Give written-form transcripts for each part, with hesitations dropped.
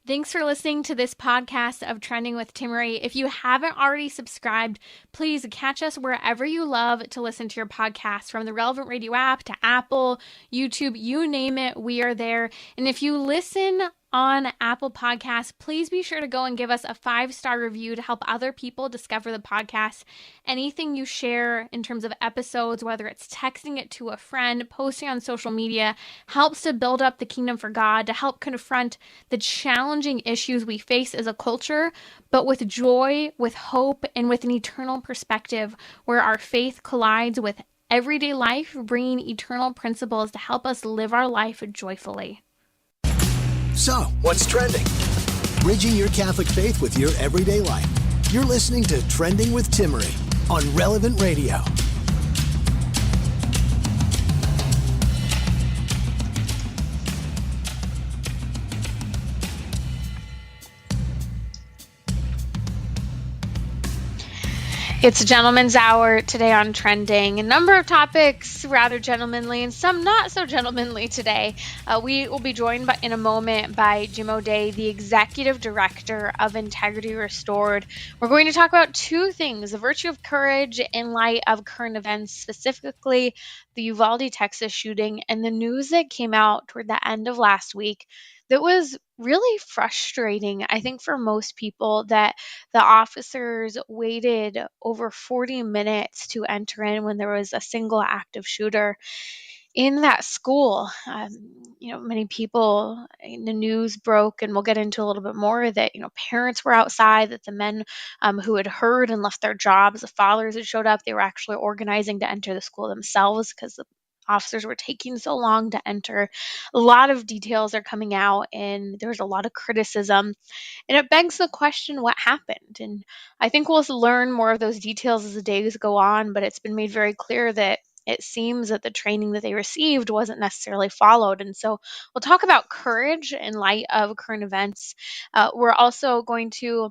Thanks for listening to this podcast of Trending with Timmerie. If you haven't already subscribed, please catch us wherever you love to listen to your podcast, from the Relevant Radio app to Apple, YouTube, you name it, we are there. And if you listen on Apple Podcasts, please be sure to go and give us a 5-star review to help other people discover the podcast. Anything you share in terms of episodes, whether it's texting it to a friend, posting on social media, helps to build up the kingdom for God, to help confront the challenging issues we face as a culture, but with joy, with hope, and with an eternal perspective where our faith collides with everyday life, bringing eternal principles to help us live our life joyfully. So, what's trending? Bridging your Catholic faith with your everyday life. You're listening to Trending with Timmerie on Relevant Radio. It's Gentleman's Hour today on Trending. A number of topics rather gentlemanly and some not so gentlemanly today. We will be joined in a moment by Jim O'Day, the Executive Director of Integrity Restored. We're going to talk about two things: the virtue of courage in light of current events, specifically the Uvalde, Texas shooting, and the news that came out toward the end of last week that was really frustrating, I think, for most people, that the officers waited over 40 minutes to enter in when there was a single active shooter in that school. Many people, the news broke, and we'll get into a little bit more, that, parents were outside, that the men who had heard and left their jobs, the fathers had showed up, they were actually organizing to enter the school themselves because the officers were taking so long to enter. A lot of details are coming out, and there's a lot of criticism, and it begs the question, what happened? And I think we'll learn more of those details as the days go on, but it's been made very clear that it seems that the training that they received wasn't necessarily followed. And so we'll talk about courage in light of current events. We're also going to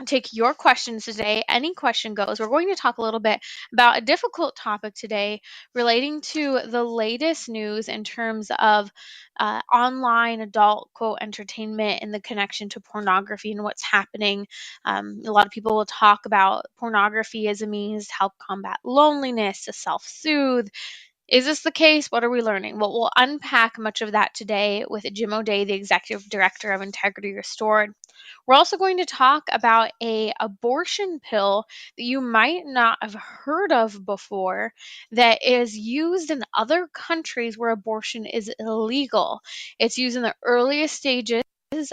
take your questions today. Any question goes. We're going to talk a little bit about a difficult topic today relating to the latest news in terms of online adult quote entertainment and the connection to pornography and what's happening. A lot of people will talk about pornography as a means to help combat loneliness, to self-soothe. Is this the case? What are we learning? Well, we'll unpack much of that today with Jim O'Day, the Executive Director of Integrity Restored. We're also going to talk about a abortion pill that you might not have heard of before, that is used in other countries where abortion is illegal. It's used in the earliest stages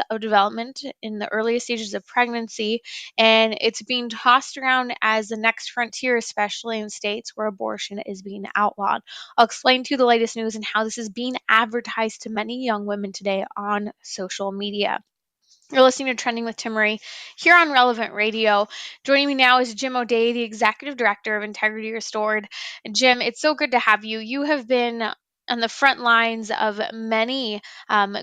of development, in the earliest stages of pregnancy, and it's being tossed around as the next frontier, especially in states where abortion is being outlawed. I'll explain to you the latest news and how this is being advertised to many young women today on social media. You're listening to Trending with Timmerie here on Relevant Radio. Joining me now is Jim O'Day, the Executive Director of Integrity Restored. Jim, it's so good to have you. You have been on the front lines of many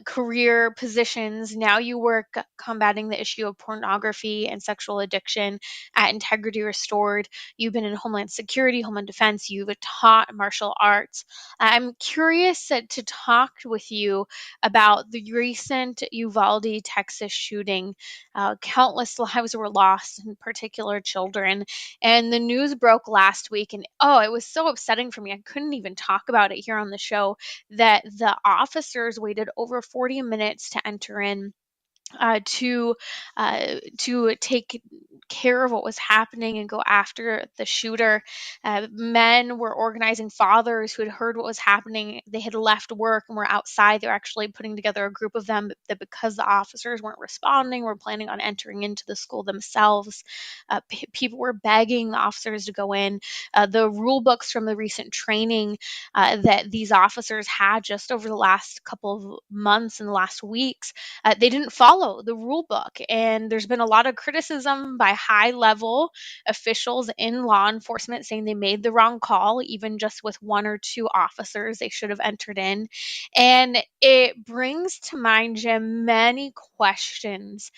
career positions. Now you work combating the issue of pornography and sexual addiction at Integrity Restored. You've been in Homeland Security, Homeland Defense. You've taught martial arts. I'm curious to talk with you about the recent Uvalde, Texas shooting. Countless lives were lost, in particular children. And the news broke last week, and it was so upsetting for me. I couldn't even talk about it here on the show, that the officers waited over 40 minutes to enter in to take care of what was happening and go after the shooter. Men were organizing, fathers who had heard what was happening. They had left work and were outside. They were actually putting together a group of them that, because the officers weren't responding, were planning on entering into the school themselves. People were begging the officers to go in. The rule books from the recent training that these officers had just over the last couple of months and the last weeks, they didn't follow the rule book. And there's been a lot of criticism by high level officials in law enforcement saying they made the wrong call, even just with one or two officers they should have entered in. And it brings to mind, Jim, many questions.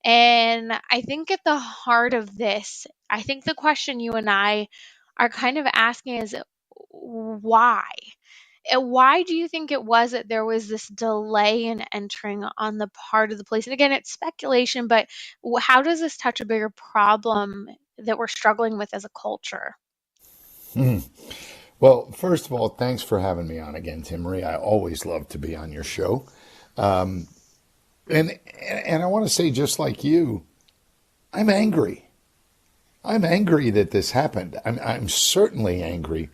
And I think at the heart of this, I think the question you and I are kind of asking is, why? Why do you think it was that there was this delay in entering on the part of the police? And again, it's speculation, but how does this touch a bigger problem that we're struggling with as a culture? Hmm. Well, first of all, thanks for having me on again, Timmerie. I always love to be on your show. Um, and I want to say, just like you, I'm angry. I'm angry that this happened. I'm certainly angry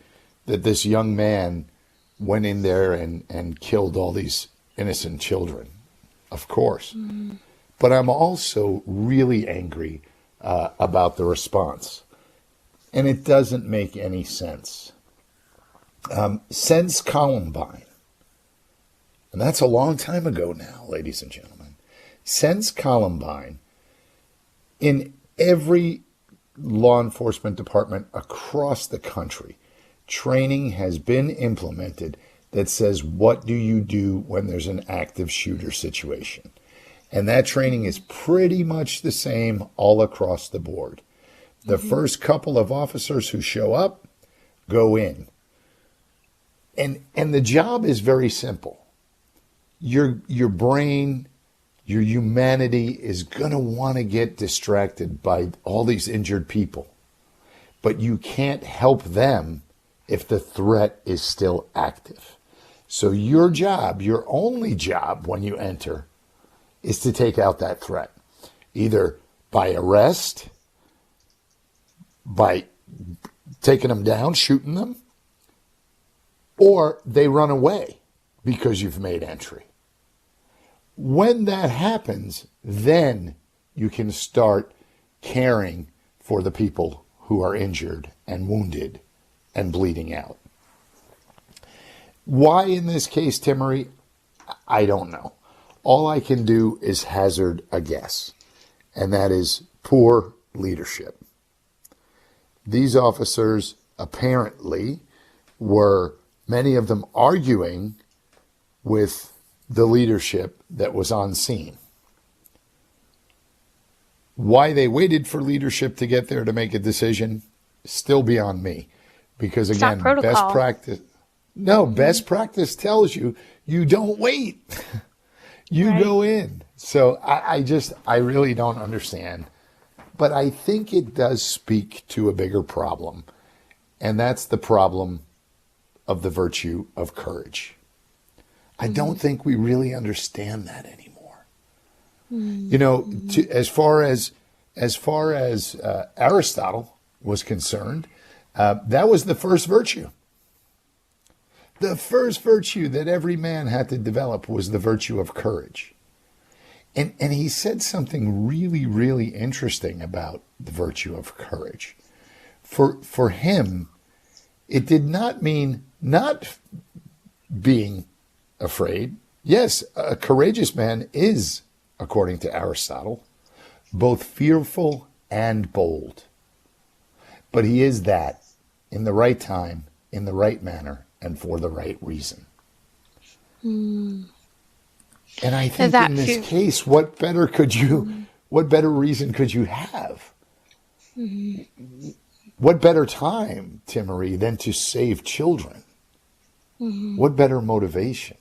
that this young man went in there and killed all these innocent children, of course. Mm. But I'm also really angry about the response. And it doesn't make any sense. Since Columbine, and that's a long time ago now, ladies and gentlemen, since Columbine, in every law enforcement department across the country, training has been implemented that says, what do you do when there's an active shooter situation? And that training is pretty much the same all across the board. The first couple of officers who show up go in. And the job is very simple. Your brain, your humanity is going to want to get distracted by all these injured people. But you can't help them if the threat is still active. So your job, your only job when you enter, is to take out that threat, either by arrest, by taking them down, shooting them, or they run away because you've made entry. When that happens, then you can start caring for the people who are injured and wounded and bleeding out. Why in this case, Timmerie? I don't know. All I can do is hazard a guess, and that is poor leadership. These officers apparently were, many of them, arguing with the leadership that was on scene. Why they waited for leadership to get there to make a decision, still beyond me. Because It's not again, best protocol. practice, no, best practice tells you, you don't wait. You Right. go in. So I really don't understand. But I think it does speak to a bigger problem. And that's the problem of the virtue of courage. I don't think we really understand that anymore. You know, as far as Aristotle was concerned, that was the first virtue. The first virtue that every man had to develop was the virtue of courage. And he said something really, really interesting about the virtue of courage. For him, it did not mean not being afraid. Yes, a courageous man is, according to Aristotle, both fearful and bold. But he is that in the right time, in the right manner, and for the right reason. Mm. And I think That in this fear. case, what better reason could you have? What better time, Timmerie, than to save children? What better motivation?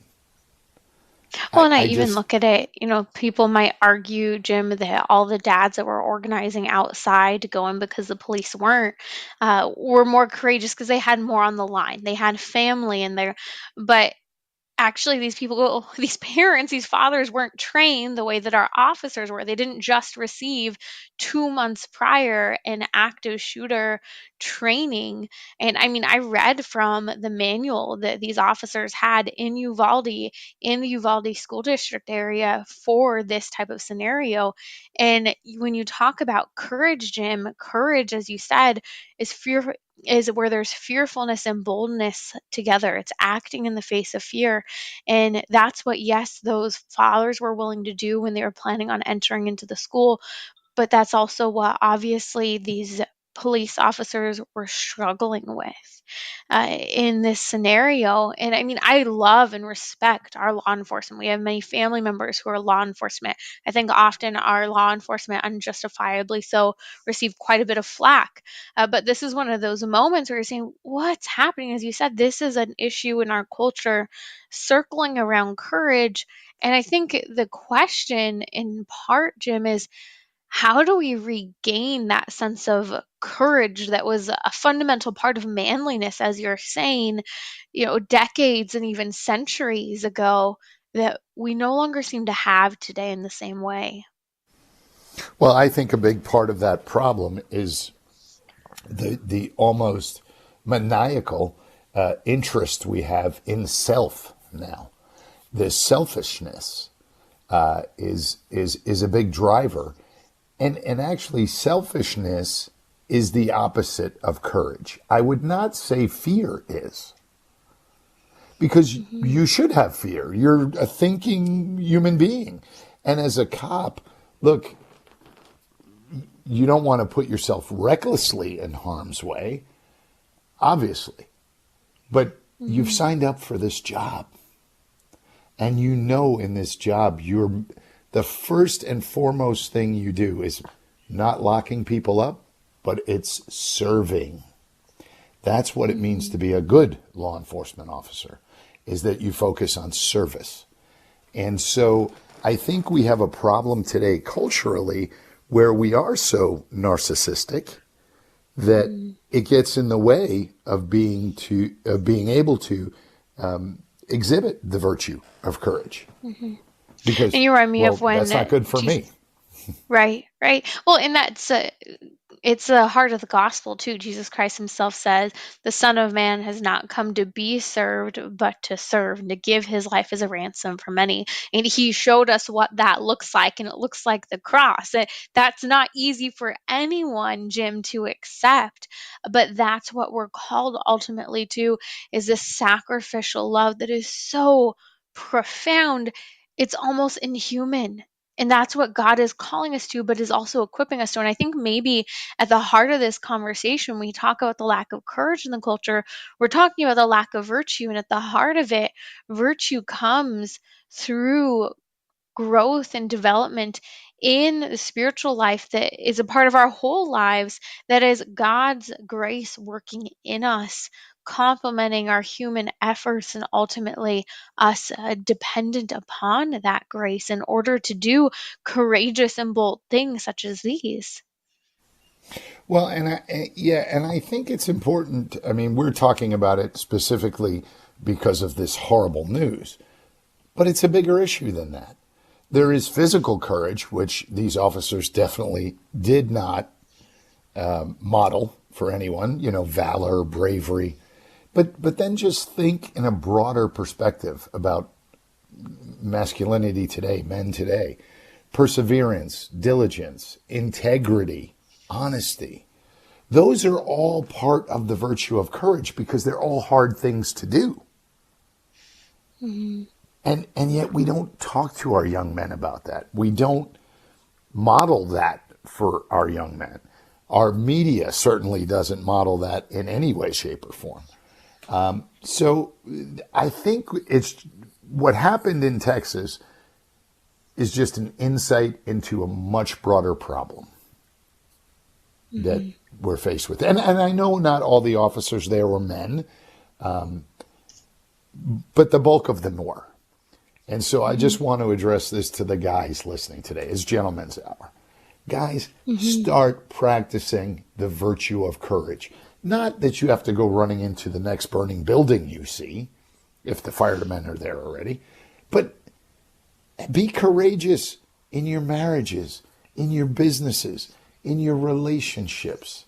Well, I, and I I even just, look at it, people might argue, Jim, that all the dads that were organizing outside to go in because the police weren't, were more courageous because they had more on the line. They had family in there. But actually, these people, these parents, these fathers weren't trained the way that our officers were. They didn't just receive 2 months prior an active shooter training. And I mean, I read from the manual that these officers had in the Uvalde school district area for this type of scenario. And when you talk about courage, Jim, courage, as you said, is fear, is where there's fearfulness and boldness together. It's acting in the face of fear. And that's what, yes, those fathers were willing to do when they were planning on entering into the school. But that's also what obviously these police officers were struggling with in this scenario. And I mean, I love and respect our law enforcement. We have many family members who are law enforcement. I think often our law enforcement, unjustifiably so, receive quite a bit of flack. But this is one of those moments where you're saying, what's happening? As you said, this is an issue in our culture circling around courage. And I think the question in part, Jim, is how do we regain that sense of courage that was a fundamental part of manliness, as you're saying, decades and even centuries ago, that we no longer seem to have today in the same way? Well, I think a big part of that problem is the almost maniacal interest we have in self now. This selfishness is a big driver. And actually, selfishness is the opposite of courage. I would not say fear is. Because you should have fear. You're a thinking human being. And as a cop, look, you don't want to put yourself recklessly in harm's way, obviously. But you've signed up for this job. And you know in this job, the first and foremost thing you do is not locking people up, but it's serving. That's what it means to be a good law enforcement officer, is that you focus on service. And so I think we have a problem today culturally where we are so narcissistic that it gets in the way of being able to exhibit the virtue of courage. Because, And you remind me of when that's not good for me. Right, right. Well, and it's the heart of the gospel too. Jesus Christ himself says, "The Son of Man has not come to be served, but to serve, and to give his life as a ransom for many." And he showed us what that looks like, and it looks like the cross. And that's not easy for anyone, Jim, to accept, but that's what we're called ultimately to, is this sacrificial love that is so profound. It's almost inhuman. And that's what God is calling us to, but is also equipping us to. And I think maybe at the heart of this conversation, we talk about the lack of courage in the culture. We're talking about the lack of virtue. And at the heart of it, virtue comes through growth and development in the spiritual life that is a part of our whole lives, that is God's grace working in us, complementing our human efforts, and ultimately us dependent upon that grace in order to do courageous and bold things such as these. Well, and I think it's important. I mean, we're talking about it specifically because of this horrible news, but it's a bigger issue than that. There is physical courage, which these officers definitely did not model for anyone, valor, bravery. But then just think in a broader perspective about masculinity today, men today. Perseverance, diligence, integrity, honesty. Those are all part of the virtue of courage because they're all hard things to do. And yet we don't talk to our young men about that. We don't model that for our young men. Our media certainly doesn't model that in any way, shape, or form. So I think it's what happened in Texas is just an insight into a much broader problem that we're faced with. And I know not all the officers there were men, but the bulk of them were. And so I just want to address this to the guys listening today. It's Gentleman's Hour. Guys, start practicing the virtue of courage. Not that you have to go running into the next burning building you see, if the firemen are there already, but be courageous in your marriages, in your businesses, in your relationships,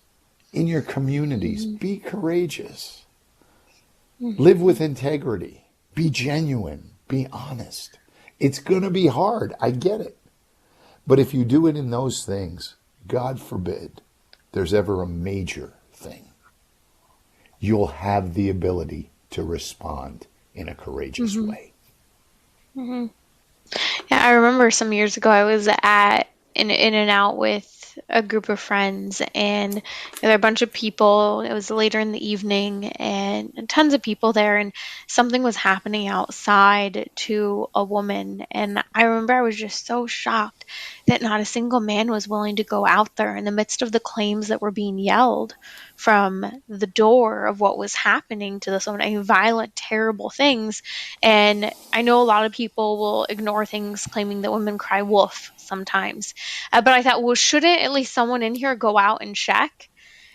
in your communities. Be courageous. Live with integrity. Be genuine. Be honest. It's going to be hard. I get it. But if you do it in those things, God forbid there's ever a major thing, you'll have the ability to respond in a courageous way. Yeah, I remember some years ago I was at in and out with with a group of friends, and there were a bunch of people. It was later in the evening, and tons of people there, and something was happening outside to a woman. And I remember I was just so shocked that not a single man was willing to go out there in the midst of the claims that were being yelled from the door of what was happening to this woman. I mean, violent, terrible things. And I know a lot of people will ignore things claiming that women cry wolf sometimes. But I thought, well, shouldn't at least someone in here go out and check?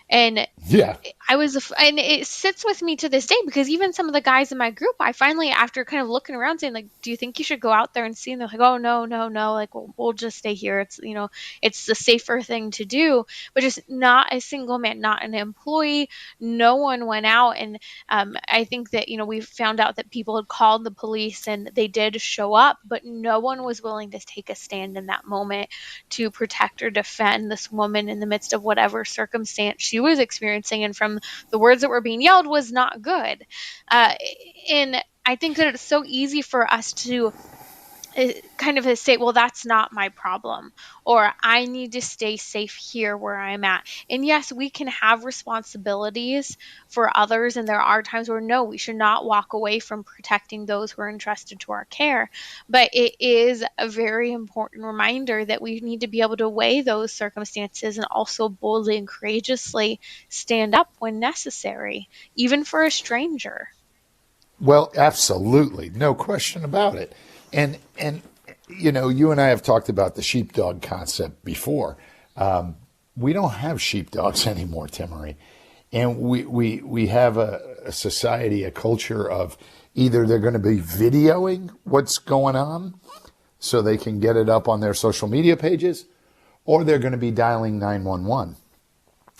And Yeah. and it sits with me to this day, because even some of the guys in my group, I finally, after kind of looking around saying, like, do you think you should go out there and see? And they're like, oh, no, no, no. Like, we'll just stay here. It's, it's the safer thing to do. But just not a single man, not an employee. No one went out. And I think that, we found out that people had called the police and they did show up, but no one was willing to take a stand in that moment to protect or defend this woman in the midst of whatever circumstance she was experiencing. And from the words that were being yelled was not good. And I think that it's so easy for us to kind of say, well, that's not my problem, or I need to stay safe here where I'm at. And yes, we can have responsibilities for others, and there are times where no, we should not walk away from protecting those who are entrusted to our care. But it is a very important reminder that we need to be able to weigh those circumstances and also boldly and courageously stand up when necessary, even for a stranger. Well, absolutely. No question about it. And you and I have talked about the sheepdog concept before. We don't have sheepdogs anymore, Timmerie. And we have a society, a culture of either they're going to be videoing what's going on so they can get it up on their social media pages, or they're going to be dialing 911.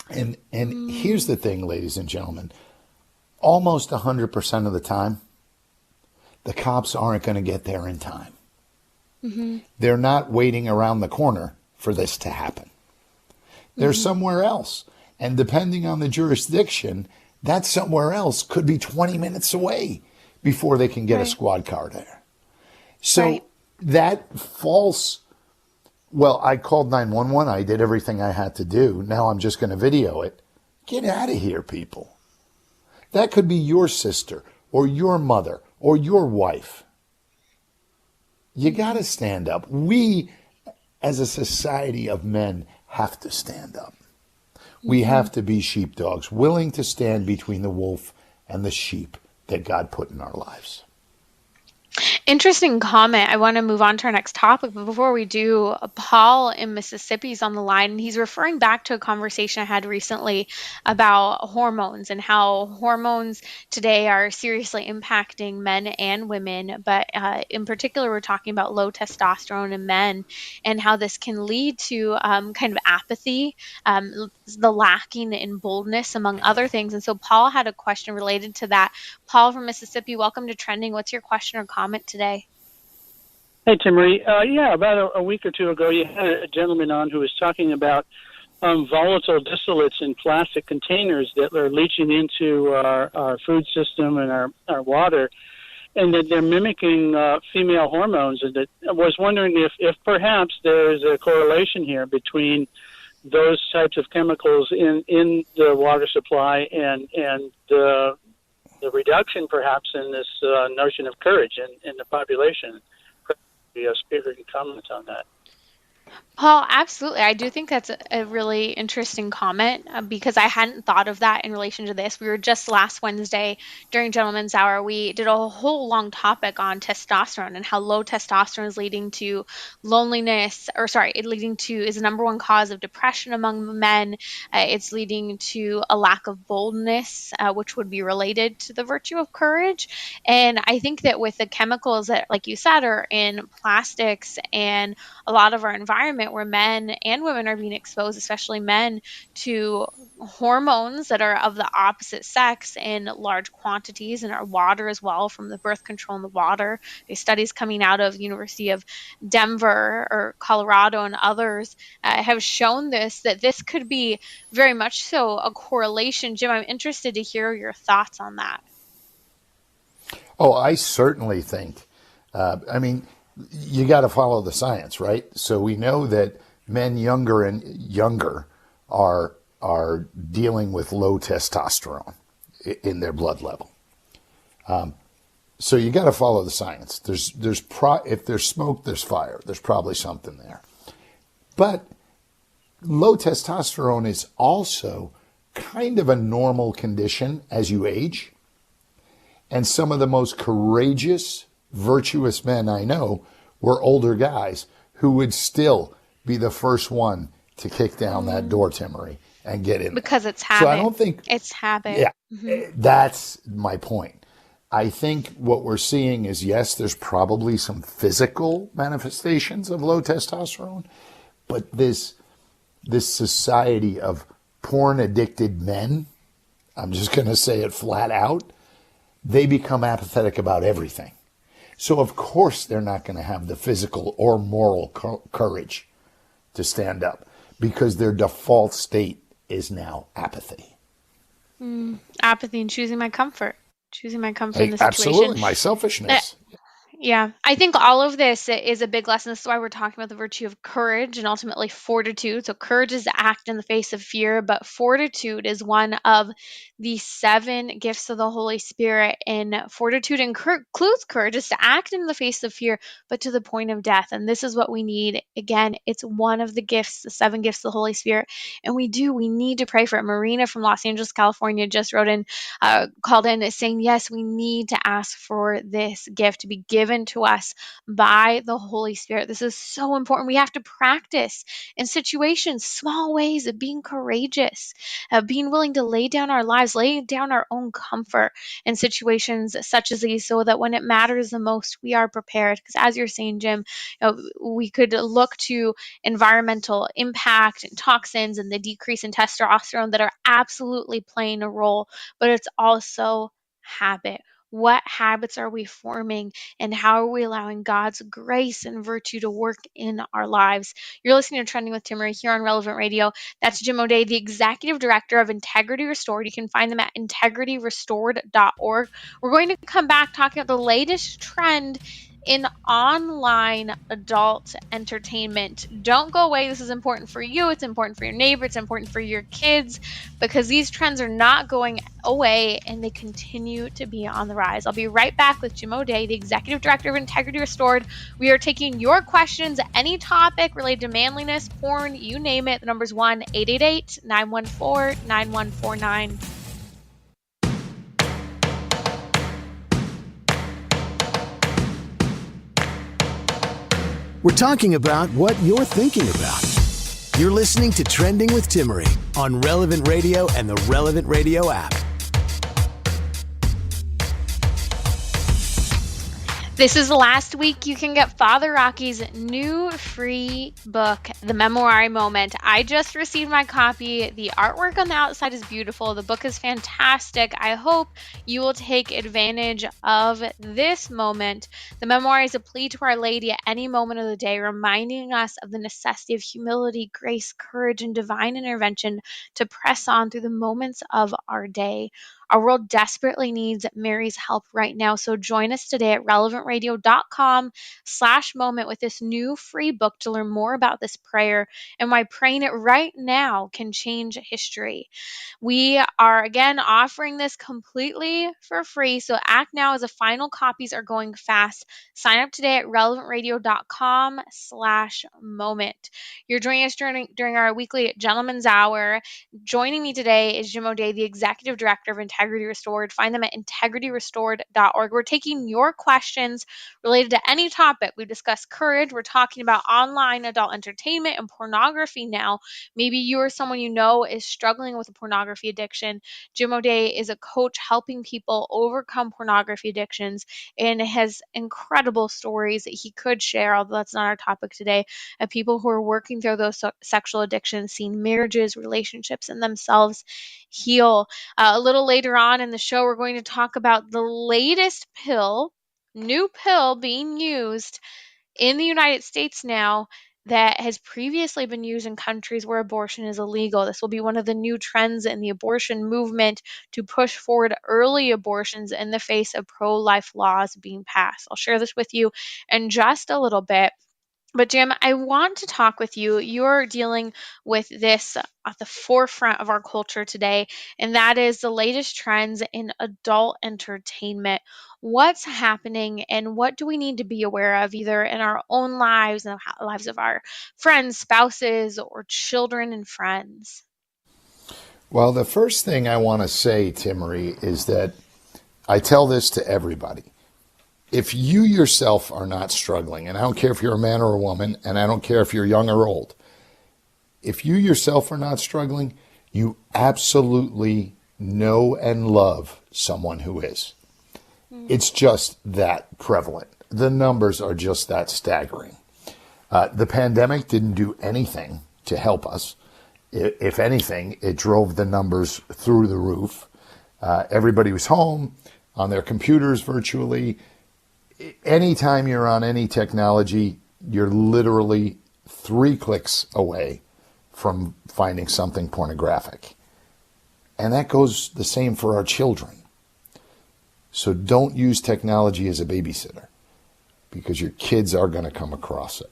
And here's the thing, ladies and gentlemen. Almost 100% of the time, the cops aren't going to get there in time. Mm-hmm. They're not waiting around the corner for this to happen. They're somewhere else. And depending on the jurisdiction, that somewhere else could be 20 minutes away before they can get a squad car there. So that false, well, I called 911, I did everything I had to do, now I'm just going to video it. Get out of here, people. That could be your sister or your mother or your wife. You got to stand up. We, as a society of men, have to stand up. We have to be sheepdogs, willing to stand between the wolf and the sheep that God put in our lives. Interesting comment. I want to move on to our next topic, but before we do, Paul in Mississippi is on the line, and he's referring back to a conversation I had recently about hormones and how hormones today are seriously impacting men and women. But in particular, we're talking about low testosterone in men and how this can lead to kind of apathy, the lacking in boldness, among other things. And so Paul had a question related to that. Paul from Mississippi, welcome to Trending. What's your question or comment today? Hey, Timmerie. About a week or two ago, you had a gentleman on who was talking about volatile distillates in plastic containers that are leaching into our food system and our water, and that they're mimicking female hormones. And that I was wondering if perhaps there is a correlation here between those types of chemicals in the water supply and the reduction perhaps in this notion of courage in the population. The speaker can comment on that. Paul, absolutely. I do think that's a really interesting comment because I hadn't thought of that in relation to this. We were just last Wednesday during Gentleman's Hour, we did a whole long topic on testosterone and how low testosterone is leading to is the number one cause of depression among men. It's leading to a lack of boldness, which would be related to the virtue of courage. And I think that with the chemicals that, like you said, are in plastics and a lot of our environment, where men and women are being exposed, especially men, to hormones that are of the opposite sex in large quantities in our water as well, from the birth control in the water. There's studies coming out of the University of Denver or Colorado and others have shown that this could be very much so a correlation. Jim, I'm interested to hear your thoughts on that. Oh, I certainly think, you got to follow the science, right? So we know that men younger and younger are dealing with low testosterone in their blood level. So you got to follow the science. If there's smoke, there's fire. There's probably something there. But low testosterone is also kind of a normal condition as you age. And some of the most courageous, virtuous men I know were older guys who would still be the first one to kick down that door, Timmerie, and get in Because there. it's habit. So I don't think it's habit. Yeah, that's my point. I think what we're seeing is, yes, there's probably some physical manifestations of low testosterone, but this society of porn-addicted men, I'm just going to say it flat out, they become apathetic about everything. So, of course, they're not going to have the physical or moral courage to stand up because their default state is now apathy. Apathy and choosing my comfort. Choosing my comfort in the situation. Absolutely, my selfishness. Yeah, I think all of this is a big lesson. This is why we're talking about the virtue of courage and ultimately fortitude. So, courage is to act in the face of fear, but fortitude is one of the 7 gifts of the Holy Spirit. And fortitude includes courage, is to act in the face of fear, but to the point of death. And this is what we need. Again, it's one of the gifts, the 7 gifts of the Holy Spirit. And we need to pray for it. Marina from Los Angeles, California just wrote in, called in saying, yes, we need to ask for this gift to be given to us by the Holy Spirit. This is so important. We have to practice in situations, small ways of being courageous, of being willing to lay down our lives, lay down our own comfort in situations such as these, so that when it matters the most, we are prepared. Because as you're saying, Jim, we could look to environmental impact and toxins and the decrease in testosterone that are absolutely playing a role, but it's also habit. What habits are we forming, and how are we allowing God's grace and virtue to work in our lives? You're listening to Trending with Timmerie here on Relevant Radio. That's Jim O'Day, the Executive Director of Integrity Restored. You can find them at integrityrestored.org. We're going to come back talking about the latest trend in online adult entertainment. Don't go away. This is important for you. It's important for your neighbor. It's important for your kids, because these trends are not going away and they continue to be on the rise. I'll be right back with Jim O'Day, the Executive Director of Integrity Restored. We are taking your questions, any topic related to manliness, porn, you name it. The number's 1-888-914-9149. We're talking about what you're thinking about. You're listening to Trending with Timmerie on Relevant Radio and the Relevant Radio app. This is the last week you can get Father Rocky's new free book, The Memoir Moment. I just received my copy. The artwork on the outside is beautiful. The book is fantastic. I hope you will take advantage of this moment. The memoir is a plea to Our Lady at any moment of the day, reminding us of the necessity of humility, grace, courage, and divine intervention to press on through the moments of our day. Our world desperately needs Mary's help right now. So join us today at relevantradio.com/moment with this new free book to learn more about this prayer and why praying it right now can change history. We are, again, offering this completely for free. So act now as the final copies are going fast. Sign up today at relevantradio.com/moment. You're joining us during our weekly Gentleman's Hour. Joining me today is Jim O'Day, the Executive Director of Integrity Restored. Find them at integrityrestored.org. We're taking your questions related to any topic. We've discussed courage. We're talking about online adult entertainment and pornography now. Maybe you or someone you know is struggling with a pornography addiction. Jim O'Day is a coach helping people overcome pornography addictions and has incredible stories that he could share, although that's not our topic today, of people who are working through those sexual addictions, seeing marriages, relationships, and themselves heal. A little later on in the show, we're going to talk about the latest new pill being used in the United States now that has previously been used in countries where abortion is illegal. This will be one of the new trends in the abortion movement to push forward early abortions in the face of pro-life laws being passed. I'll share this with you in just a little bit. But Jim, I want to talk with you. You're dealing with this at the forefront of our culture today, and that is the latest trends in adult entertainment. What's happening, and what do we need to be aware of, either in our own lives and the lives of our friends, spouses, or children and friends? Well, the first thing I want to say, Timmerie, is that I tell this to everybody. If you yourself are not struggling, and I don't care if you're a man or a woman, and I don't care if you're young or old, if you yourself are not struggling, you absolutely know and love someone who is. It's just that prevalent. The numbers are just that staggering. The pandemic didn't do anything to help us. If anything, it drove the numbers through the roof. Everybody was home on their computers virtually. Anytime you're on any technology, you're literally 3 clicks away from finding something pornographic. And that goes the same for our children. So don't use technology as a babysitter, because your kids are going to come across it.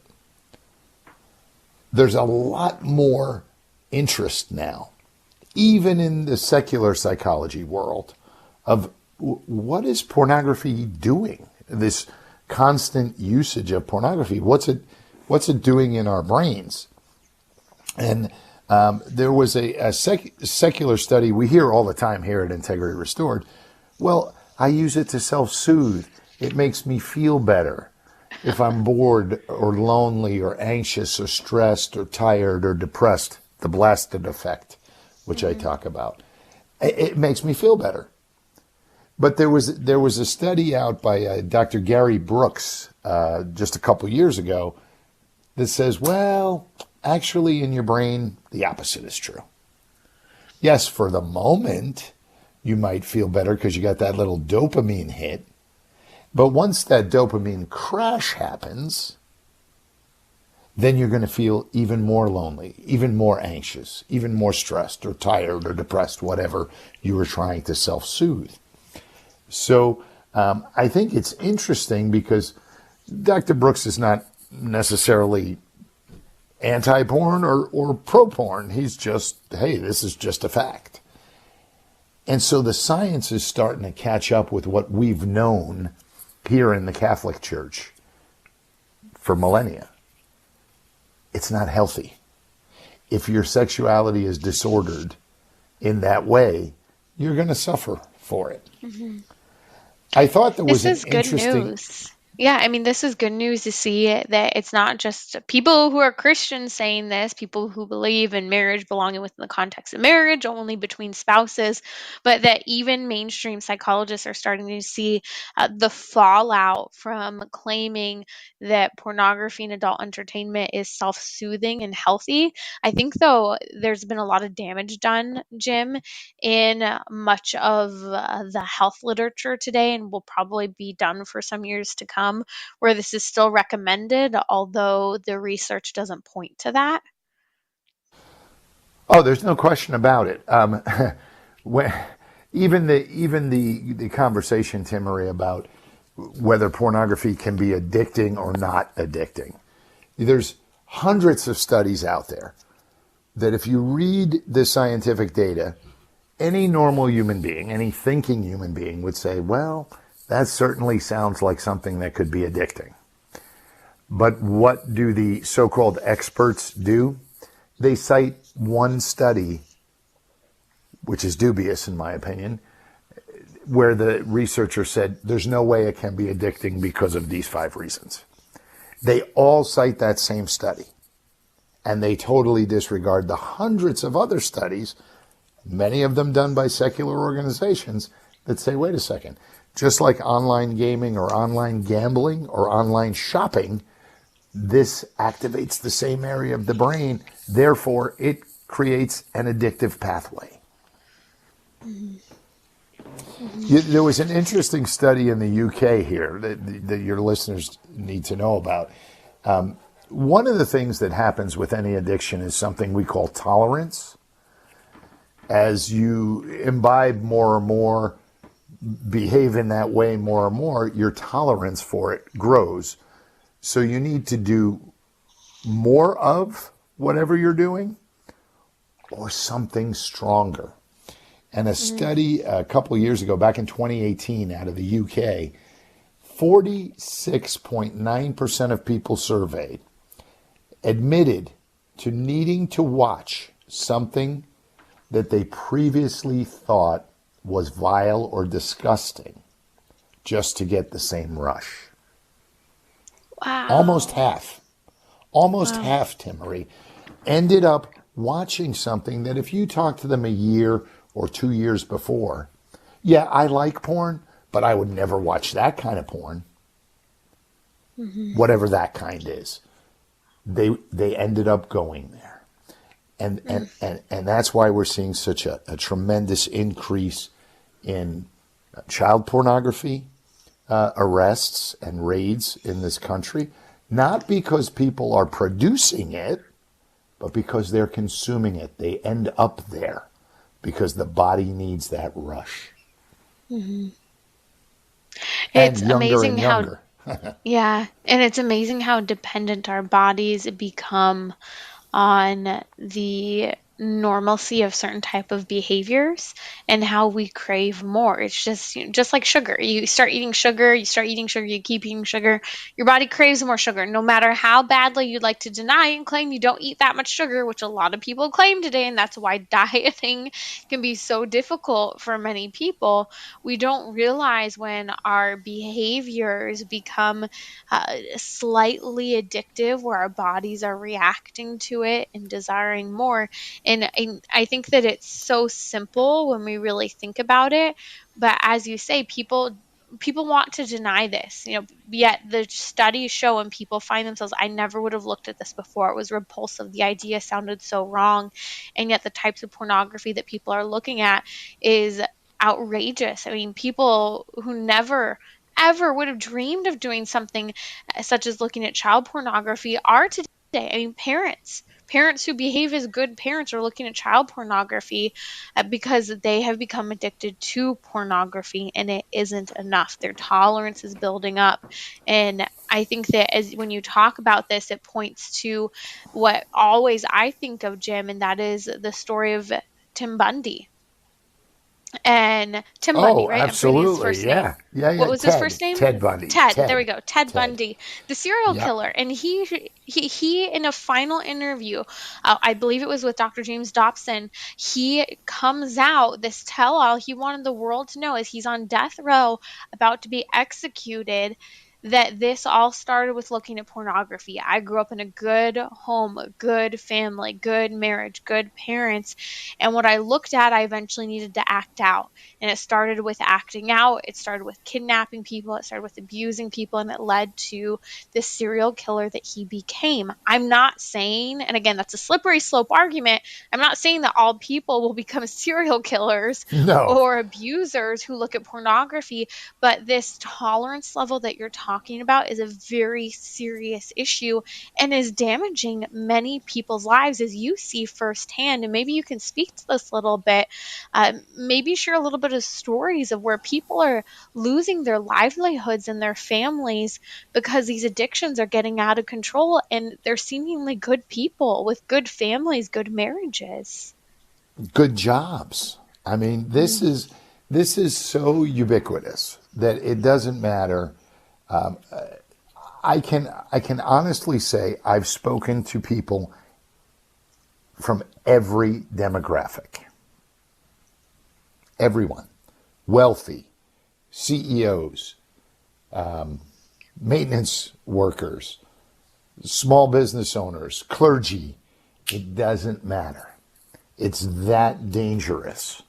There's a lot more interest now, even in the secular psychology world, of what is pornography doing? This constant usage of pornography, what's it doing in our brains? And there was a secular study we hear all the time here at Integrity Restored. Well, I use it to self-soothe. It makes me feel better if I'm bored or lonely or anxious or stressed or tired or depressed. The blasted effect, which I talk about. It makes me feel better. But there was a study out by Dr. Gary Brooks just a couple years ago that says, well, actually in your brain, the opposite is true. Yes, for the moment, you might feel better because you got that little dopamine hit. But once that dopamine crash happens, then you're going to feel even more lonely, even more anxious, even more stressed or tired or depressed, whatever you were trying to self-soothe. So I think it's interesting because Dr. Brooks is not necessarily anti-porn or pro-porn. He's just, hey, this is just a fact. And so the science is starting to catch up with what we've known here in the Catholic Church for millennia. It's not healthy. If your sexuality is disordered in that way, you're going to suffer for it. Mm-hmm. I thought there was This is an good interesting... news. Yeah, I mean, this is good news to see that it's not just people who are Christians saying this, people who believe in marriage belonging within the context of marriage, only between spouses, but that even mainstream psychologists are starting to see the fallout from claiming that pornography and adult entertainment is self soothing and healthy. I think, though, there's been a lot of damage done, Jim, in much of the health literature today, and will probably be done for some years to come, where this is still recommended, although the research doesn't point to that. Oh, there's no question about it. When, even the conversation, Timmerie, about whether pornography can be addicting or not addicting. There's hundreds of studies out there that if you read the scientific data, any normal human being, any thinking human being would say, well, that certainly sounds like something that could be addicting. But what do the so-called experts do? They cite one study, which is dubious in my opinion, where the researcher said there's no way it can be addicting because of these 5 reasons. They all cite that same study, and they totally disregard the hundreds of other studies, many of them done by secular organizations, that say, wait a second, just like online gaming or online gambling or online shopping, this activates the same area of the brain. Therefore, it creates an addictive pathway. Mm-hmm. There was an interesting study in the UK here that your listeners need to know about. One of the things that happens with any addiction is something we call tolerance. As you imbibe more and more, behave in that way more and more, your tolerance for it grows. So you need to do more of whatever you're doing or something stronger. And a study a couple of years ago, back in 2018, out of the UK, 46.9% of people surveyed admitted to needing to watch something that they previously thought was vile or disgusting just to get the same rush. Wow. Almost half, Timmerie, ended up watching something that if you talked to them a year or 2 years before, yeah, I like porn, but I would never watch that kind of porn. Whatever that kind is. They ended up going there. And that's why we're seeing such a tremendous increase in child pornography arrests and raids in this country, not because people are producing it, but because they're consuming it. They end up there because the body needs that rush. It's And amazing younger. yeah, and it's amazing how dependent our bodies become on the normalcy of certain type of behaviors and how we crave more. It's just just like sugar. You start eating sugar, you keep eating sugar, your body craves more sugar. No matter how badly you'd like to deny and claim you don't eat that much sugar, which a lot of people claim today, and that's why dieting can be so difficult for many people. We don't realize when our behaviors become slightly addictive, where our bodies are reacting to it and desiring more. And I think that it's so simple when we really think about it. But as you say, people want to deny this, yet the studies show when people find themselves, I never would have looked at this before. It was repulsive. The idea sounded so wrong. And yet the types of pornography that people are looking at is outrageous. I mean, people who never ever would have dreamed of doing something such as looking at child pornography are today. I mean, parents who behave as good parents are looking at child pornography because they have become addicted to pornography, and it isn't enough. Their tolerance is building up. And I think that when you talk about this, it points to what always I think of, Jim, and that is the story of Tim Bundy. And Tim Bundy, Oh, right? I'm forgetting his absolutely. first name. Yeah. Yeah, What yeah. was his first name? Ted Bundy. Ted. There we go. Ted Ted. Bundy, the serial Yep. killer. And he in a final interview, I believe it was with Dr. James Dobson, he comes out, this tell-all he wanted the world to know as he's on death row about to be executed, that this all started with looking at pornography. I grew up in a good home, a good family, good marriage, good parents. And what I looked at, I eventually needed to act out. And it started with acting out. It started with kidnapping people. It started with abusing people. And it led to this serial killer that he became. I'm not saying, and again, that's a slippery slope argument, I'm not saying that all people will become serial killers No. or abusers who look at pornography, but this tolerance level that you're talking about is a very serious issue and is damaging many people's lives, as you see firsthand. And maybe you can speak to this a little bit. Maybe share a little bit of stories of where people are losing their livelihoods and their families because these addictions are getting out of control, and they're seemingly good people with good families, good marriages. Good jobs. I mean, this is so ubiquitous that it doesn't matter. I can honestly say I've spoken to people from every demographic. Everyone. Wealthy, CEOs, maintenance workers, small business owners, clergy. It doesn't matter. It's that dangerous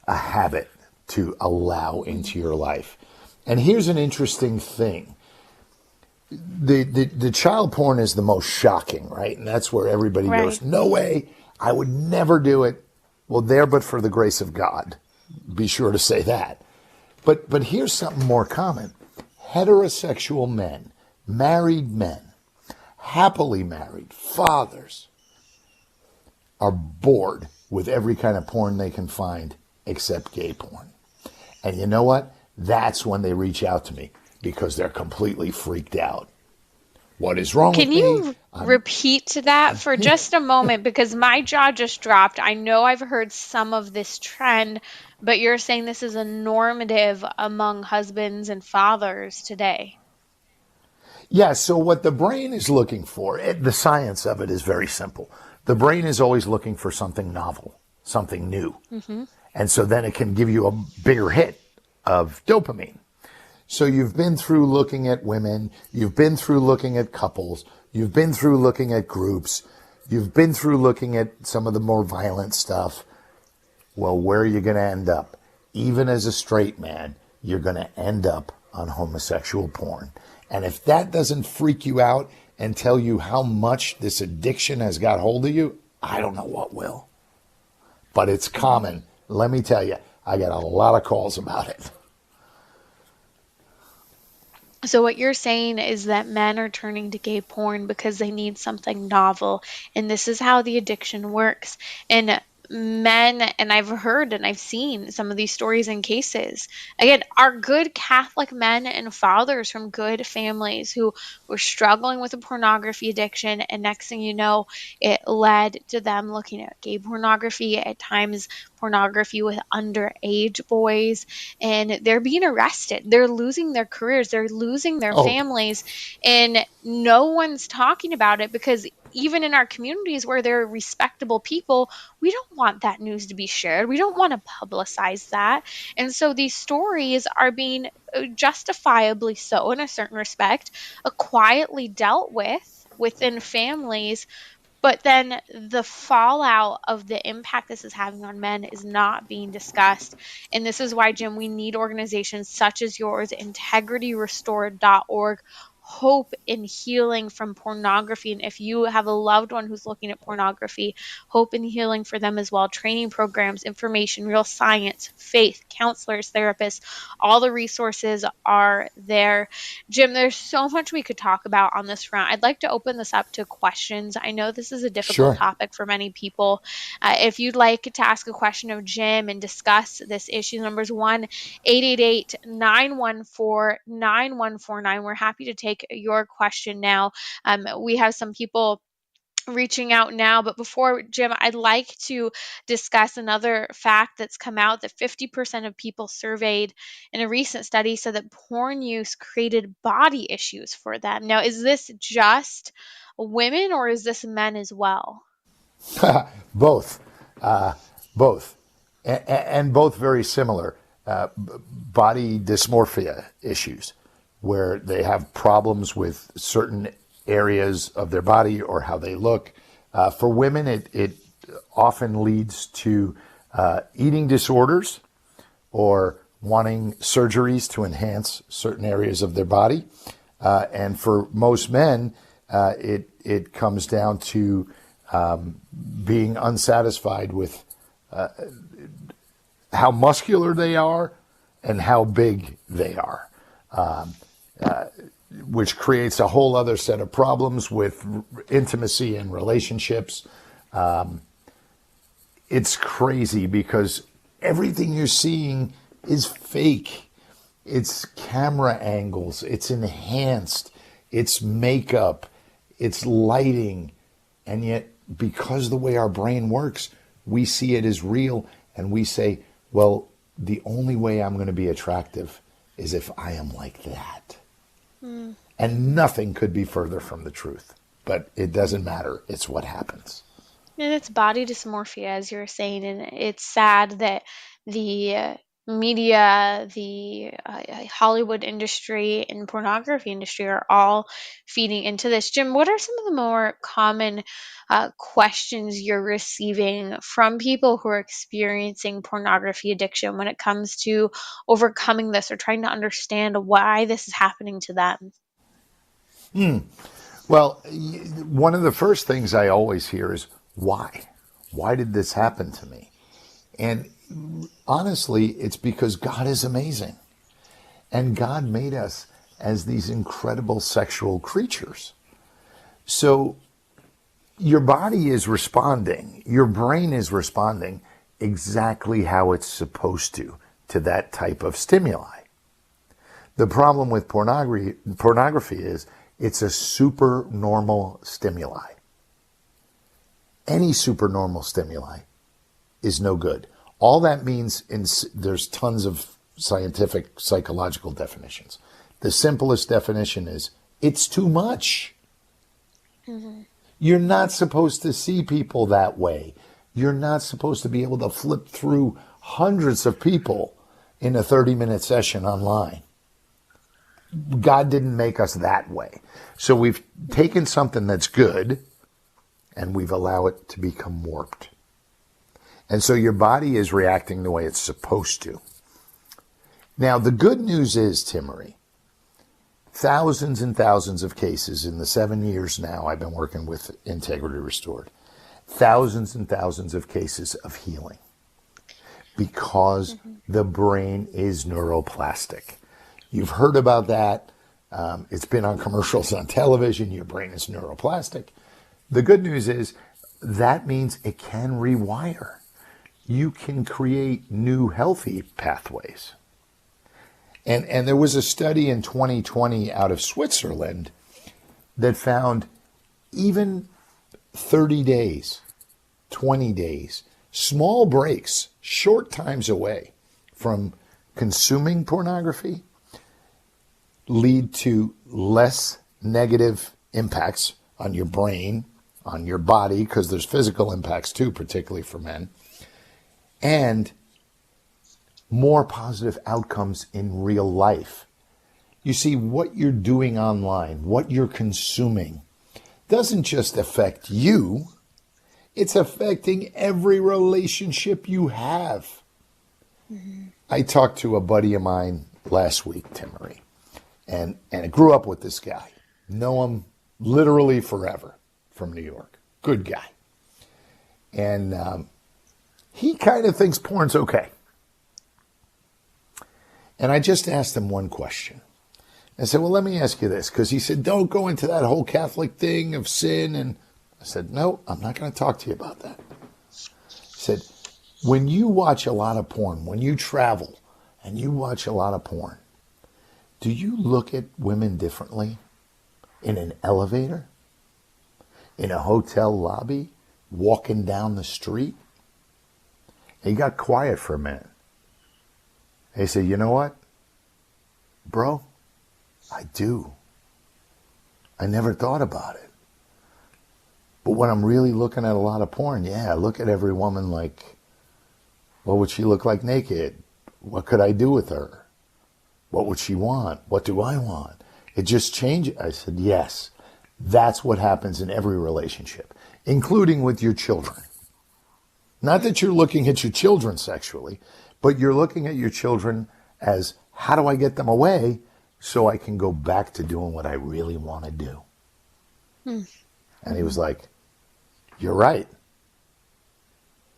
a habit to allow into your life. And here's an interesting thing. The child porn is the most shocking, right? And that's where everybody goes, no way, I would never do it. Well, but for the grace of God. Be sure to say that. But here's something more common. Heterosexual men, married men, happily married, fathers, are bored with every kind of porn they can find except gay porn. And you know what? That's when they reach out to me because they're completely freaked out. What is wrong with me? repeat that for just a moment because my jaw just dropped. I know I've heard some of this trend, but you're saying this is a normative among husbands and fathers today. Yeah, so what the brain is looking for, the science of it is very simple. The brain is always looking for something novel, something new. And so then it can give you a bigger hit of dopamine. So you've been through looking at women, you've been through looking at couples, you've been through looking at groups, you've been through looking at some of the more violent stuff. Well, where are you going to end up? Even as a straight man, you're going to end up on homosexual porn. And if that doesn't freak you out and tell you how much this addiction has got hold of you, I don't know what will. But it's common. Let me tell you, I got a lot of calls about it. So what you're saying is that men are turning to gay porn because they need something novel, and this is how the addiction works. And men, and I've heard and I've seen some of these stories and cases, again, are good Catholic men and fathers from good families who were struggling with a pornography addiction, and next thing you know, it led to them looking at gay pornography, at times pornography with underage boys, and they're being arrested. They're losing their careers, they're losing their Oh, families, and no one's talking about it because even in our communities where they're respectable people, we don't want that news to be shared. We don't want to publicize that. And so these stories are being justifiably so, in a certain respect, quietly dealt with within families. But then the fallout of the impact this is having on men is not being discussed. And this is why, Jim, we need organizations such as yours, integrityrestored.org, hope in healing from pornography. And if you have a loved one who's looking at pornography, hope in healing for them as well. Training programs, information, real science, faith, counselors, therapists, all the resources are there. Jim, there's so much we could talk about on this front. I'd like to open this up to questions. I know this is a difficult sure. topic for many people. If you'd like to ask a question of Jim and discuss this issue, number is 1-888-914-9149. We're happy to take your question now. We have some people reaching out now, but before, Jim, I'd like to discuss another fact that's come out, that 50% of people surveyed in a recent study said that porn use created body issues for them. Now, is this just women or is this men as well? Both. Both. And both very similar. Body dysmorphia issues, where they have problems with certain areas of their body or how they look. For women, it often leads to eating disorders or wanting surgeries to enhance certain areas of their body. And for most men, it comes down to being unsatisfied with how muscular they are and how big they are. Which creates a whole other set of problems with intimacy and relationships. It's crazy because everything you're seeing is fake. It's camera angles, it's enhanced, it's makeup, it's lighting. And yet, because the way our brain works, we see it as real and we say, well, the only way I'm going to be attractive is if I am like that. And nothing could be further from the truth. But it doesn't matter. It's what happens. And it's body dysmorphia, as you were saying, and it's sad that the media, the Hollywood industry, and pornography industry are all feeding into this. Jim, what are some of the more common questions you're receiving from people who are experiencing pornography addiction when it comes to overcoming this or trying to understand why this is happening to them? Well, one of the first things I always hear is, why? Why did this happen to me? And honestly, it's because God is amazing. And God made us as these incredible sexual creatures. So your body is responding, your brain is responding exactly how it's supposed to that type of stimuli. The problem with pornography is It's a supernormal stimuli. Any supernormal stimuli is no good. All that means, there's tons of scientific psychological definitions. The simplest definition is, it's too much. Mm-hmm. You're not supposed to see people that way. You're not supposed to be able to flip through hundreds of people in a 30-minute session online. God didn't make us that way. So we've taken something that's good and we've allowed it to become warped. And so your body is reacting the way it's supposed to. Now, the good news is, Timmerie, thousands and thousands of cases in the 7 years now I've been working with Integrity Restored, thousands and thousands of cases of healing because the brain is neuroplastic. You've heard about that. It's been on commercials on television. Your brain is neuroplastic. The good news is that means it can rewire. You can create new healthy pathways. And there was a study in 2020 out of Switzerland that found even 30 days, 20 days, small breaks, short times away from consuming pornography lead to less negative impacts on your brain, on your body, because there's physical impacts too, particularly for men, and more positive outcomes in real life. You see, what you're doing online, what you're consuming, doesn't just affect you, it's affecting every relationship you have. Mm-hmm. I talked to a buddy of mine last week, Timmerie, and I grew up with this guy. Know him literally forever from New York. Good guy. And he kind of thinks porn's okay. And I just asked him one question. I said, well, let me ask you this, because he said, don't go into that whole Catholic thing of sin. And I said, no, I'm not going to talk to you about that. He said, when you watch a lot of porn, when you travel and you watch a lot of porn, do you look at women differently in an elevator, in a hotel lobby, walking down the street? And he got quiet for a minute. He said, you know what, bro? I do. I never thought about it. But when I'm really looking at a lot of porn, I look at every woman like, what would she look like naked? What could I do with her? What would she want? What do I want? It just changes. I said, yes, that's what happens in every relationship, including with your children. Not that you're looking at your children sexually, but you're looking at your children as, how do I get them away so I can go back to doing what I really want to do? And he was like, you're right.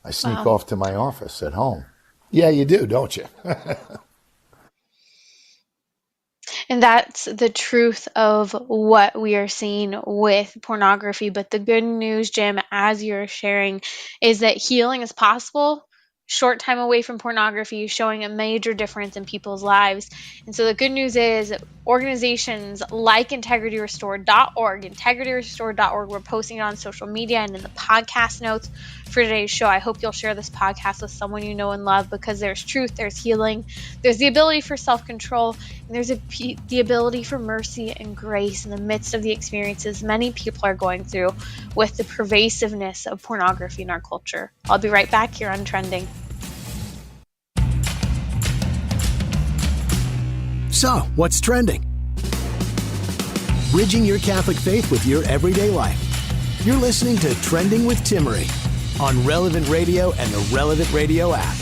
I sneak off to my office at home. Yeah, you do, don't you? And that's the truth of what we are seeing with pornography. But the good news, Jim, as you're sharing, is that healing is possible. Short time away from pornography, showing a major difference in people's lives. And so the good news is organizations like integrityrestored.org, integrityrestored.org, we're posting it on social media and in the podcast notes for today's show. I hope you'll share this podcast with someone you know and love, because there's truth, there's healing, there's the ability for self-control, and there's the ability for mercy and grace in the midst of the experiences many people are going through with the pervasiveness of pornography in our culture. I'll be right back here on Trending. So, what's trending? Bridging your Catholic faith with your everyday life. You're listening to Trending with Timmerie on Relevant Radio and the Relevant Radio app.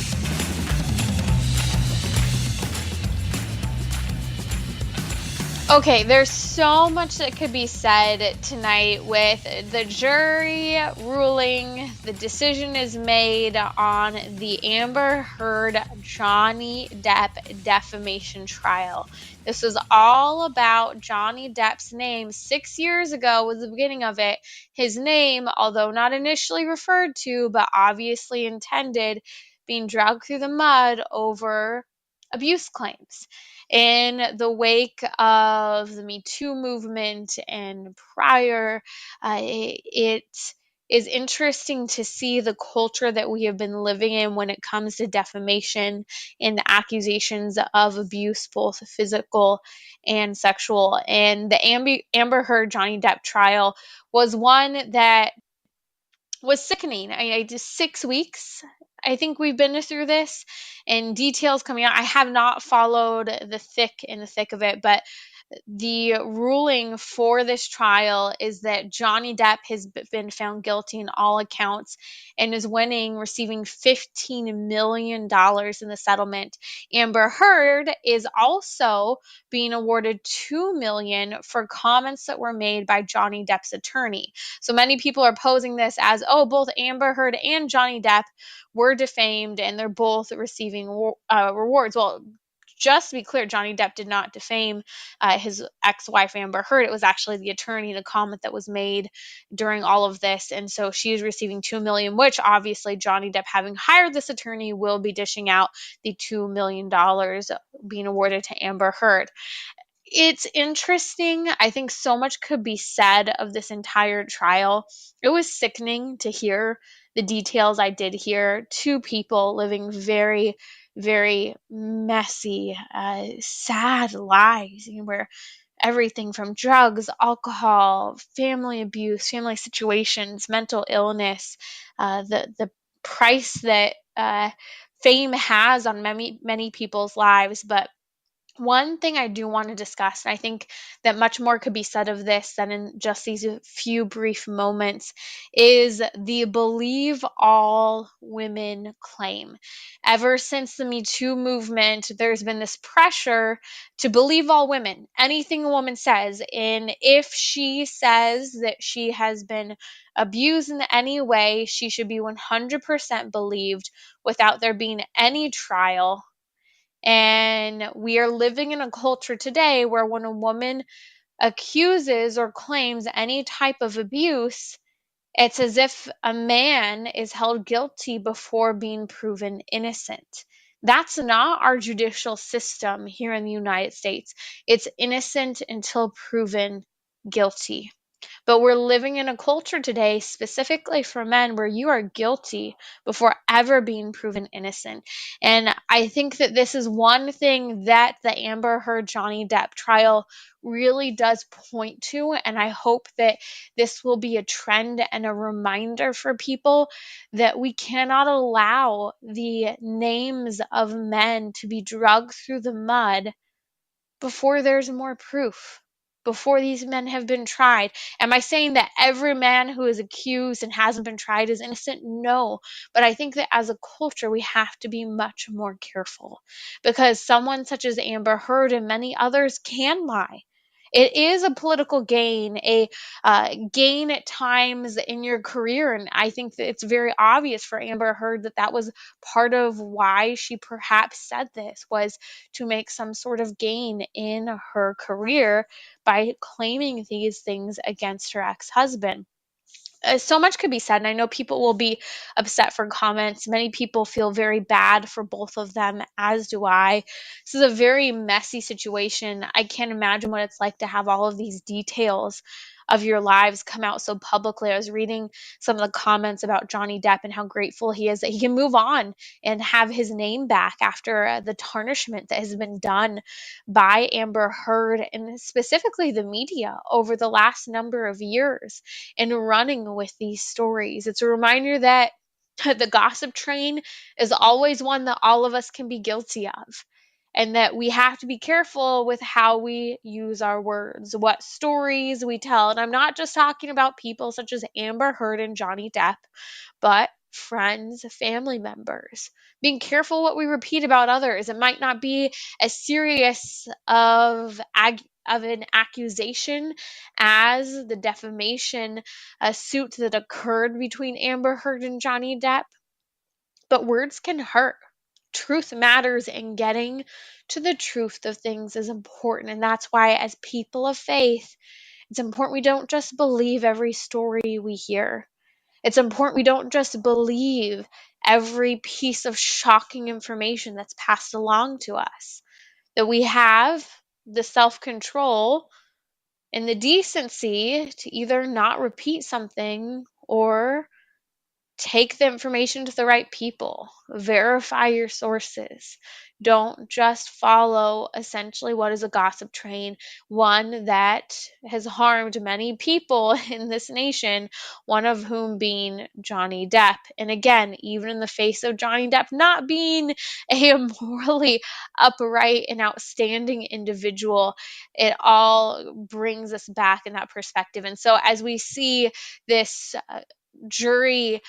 Okay, there's so much that could be said tonight with the jury ruling. The decision is made on the Amber Heard Johnny Depp defamation trial. This was all about Johnny Depp's name. 6 years ago was the beginning of it. His name, although not initially referred to, but obviously intended, being dragged through the mud over abuse claims. In the wake of the Me Too movement and prior, it is interesting to see the culture that we have been living in when it comes to defamation and the accusations of abuse, both physical and sexual. And the Amber Heard Johnny Depp trial was one that was sickening. I just 6 weeks. I think we've been through this, and details coming out. I have not followed the thick of it, but the ruling for this trial is that Johnny Depp has been found guilty in all accounts and is winning, receiving $15 million in the settlement. Amber Heard is also being awarded $2 million for comments that were made by Johnny Depp's attorney. So many people are posing this as, oh, both Amber Heard and Johnny Depp were defamed and they're both receiving rewards. Well, just to be clear, Johnny Depp did not defame his ex-wife Amber Heard. It was actually the attorney, the comment that was made during all of this, and so she is receiving $2 million, which obviously Johnny Depp, having hired this attorney, will be dishing out the $2 million being awarded to Amber Heard. It's interesting. I think so much could be said of this entire trial. It was sickening to hear the details I did hear. Two people living very, very messy, sad lives, where everything from drugs, alcohol, family abuse, family situations, mental illness, the price that fame has on many people's lives. But one thing I do want to discuss, and I think that much more could be said of this than in just these few brief moments, is the believe all women claim. Ever since the Me Too movement, there's been this pressure to believe all women, anything a woman says. And if she says that she has been abused in any way, she should be 100% believed without there being any trial. And we are living in a culture today where when a woman accuses or claims any type of abuse, it's as if a man is held guilty before being proven innocent. That's not our judicial system here in the United States. It's innocent until proven guilty. But we're living in a culture today, specifically for men, where you are guilty before ever being proven innocent. And I think that this is one thing that the Amber Heard Johnny Depp trial really does point to. And I hope that this will be a trend and a reminder for people that we cannot allow the names of men to be dragged through the mud before there's more proof, before these men have been tried. Am I saying that every man who is accused and hasn't been tried is innocent? No. But I think that as a culture, we have to be much more careful because someone such as Amber Heard and many others can lie. It is a political gain, a gain at times in your career. And I think that it's very obvious for Amber Heard that that was part of why she perhaps said this, was to make some sort of gain in her career by claiming these things against her ex-husband. So much could be said, and I know people will be upset for comments. Many people feel very bad for both of them, as do I. This is a very messy situation. I can't imagine what it's like to have all of these details of your lives come out so publicly. I was reading some of the comments about Johnny Depp and how grateful he is that he can move on and have his name back after the tarnishment that has been done by Amber Heard and specifically the media over the last number of years and running with these stories. It's a reminder that the gossip train is always one that all of us can be guilty of. And that we have to be careful with how we use our words, what stories we tell. And I'm not just talking about people such as Amber Heard and Johnny Depp, but friends, family members. Being careful what we repeat about others. It might not be as serious of an accusation as the defamation suit that occurred between Amber Heard and Johnny Depp, but words can hurt. Truth matters, and getting to the truth of things is important. And that's why, as people of faith, it's important we don't just believe every story we hear. It's important we don't just believe every piece of shocking information that's passed along to us, that we have the self-control and the decency to either not repeat something or take the information to the right people. Verify your sources. Don't just follow essentially what is a gossip train, one that has harmed many people in this nation, one of whom being Johnny Depp. And again, even in the face of Johnny Depp not being a morally upright and outstanding individual, it all brings us back in that perspective. And so as we see this jury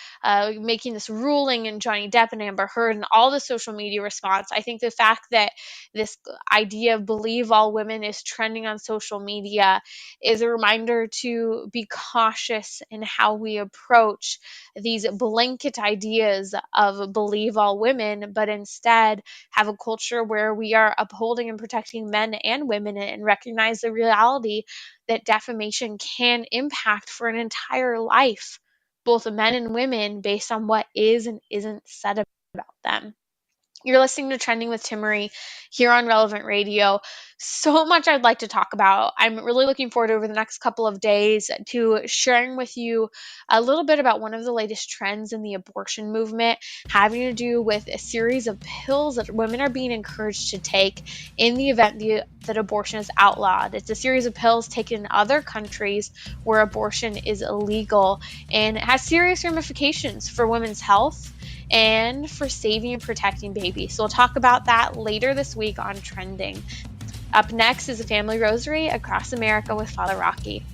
making this ruling in Johnny Depp and Amber Heard and all the social media response, I think the fact that this idea of believe all women is trending on social media is a reminder to be cautious in how we approach these blanket ideas of believe all women, but instead have a culture where we are upholding and protecting men and women and recognize the reality that defamation can impact for an entire life both men and women based on what is and isn't said about them. You're listening to Trending with Timmerie here on Relevant Radio. So much I'd like to talk about. I'm really looking forward over the next couple of days to sharing with you a little bit about one of the latest trends in the abortion movement, having to do with a series of pills that women are being encouraged to take in the event that abortion is outlawed. It's a series of pills taken in other countries where abortion is illegal, and it has serious ramifications for women's health and for saving and protecting babies. So we'll talk about that later this week on Trending. Up next is a family rosary across America with Father Rocky.